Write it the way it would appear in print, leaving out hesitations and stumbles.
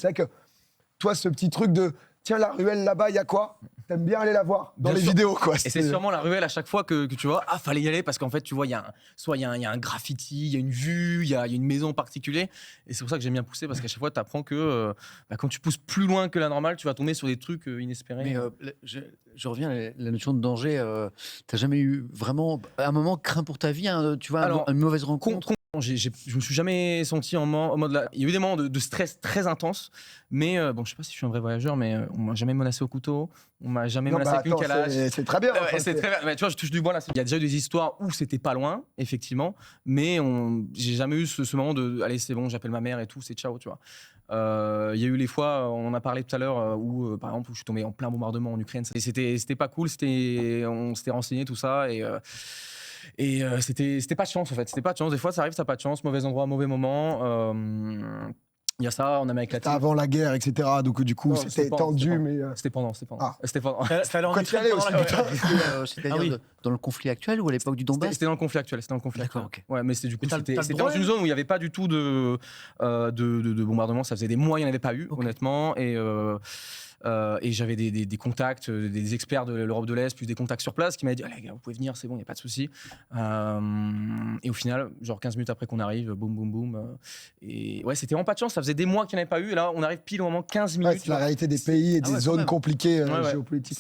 C'est vrai que toi, ce petit truc de tiens, la ruelle là-bas, il y a quoi? T'aimes bien aller la voir dans Bien les sûr. vidéos, quoi. Et c'est sûrement la ruelle à chaque fois que tu vois, fallait y aller parce qu'en fait, tu vois, soit il y a un graffiti, il y a une vue, il y a une maison en particulier. Et c'est pour ça que j'aime bien pousser parce qu'à chaque fois, tu apprends que quand tu pousses plus loin que la normale, tu vas tomber sur des trucs inespérés. Mais je reviens à la notion de danger. T'as jamais eu vraiment un moment craint pour ta vie, hein, tu vois, Alors, une mauvaise rencontre? Je me suis jamais senti en mode là. Il y a eu des moments de stress très intenses, mais bon, je sais pas si je suis un vrai voyageur, mais on m'a jamais menacé au couteau, on m'a jamais Non, menacé avec une attends, calache. c'est très bien. Ouais, enfin, c'est très bien. Mais tu vois, je touche du bois là. Il y a déjà eu des histoires où c'était pas loin, effectivement, mais j'ai jamais eu ce moment de allez, c'est bon, j'appelle ma mère et tout, c'est ciao, tu vois. Il y a eu les fois, on en a parlé tout à l'heure, où par exemple, où je suis tombé en plein bombardement en Ukraine. Et c'était pas cool, on s'était renseigné tout ça et c'était pas de chance en fait. C'était pas de chance. Des fois, ça arrive, ça n'a pas de chance, mauvais endroit, mauvais moment. Il y a ça, on a éclaté. C'était avant la guerre, etc. Donc, du coup, Non, c'était pendant, tendu, c'était mais. C'était pendant. Ah. C'était pendant. Fallait en Quand tu y Ukraine allais pendant aussi, la putain. guerre. C'est-à-dire Ah oui. dans le conflit actuel ou à l'époque du Donbass? C'était dans le conflit actuel. C'était dans le conflit D'accord, actuel. ok. Ouais, mais c'était du coup, Mais t'as le c'était droit, dans une zone où il n'y avait pas du tout de bombardement. Ça faisait des mois, il n'y en avait pas eu, Ok. honnêtement. Et j'avais des contacts, des experts de l'Europe de l'Est, plus des contacts sur place qui m'avaient dit allez, les gars, vous pouvez venir, c'est bon, il n'y a pas de souci. Et au final, genre 15 minutes après qu'on arrive, boum, boum, boum. Et ouais, c'était vraiment pas de chance. Ça faisait des mois qu'il n'y en avait pas eu. Et là, on arrive pile au moment 15 Ouais, minutes. c'est la réalité des pays et Ah des ouais, quand zones même. compliquées Ouais, ouais. géopolitiques.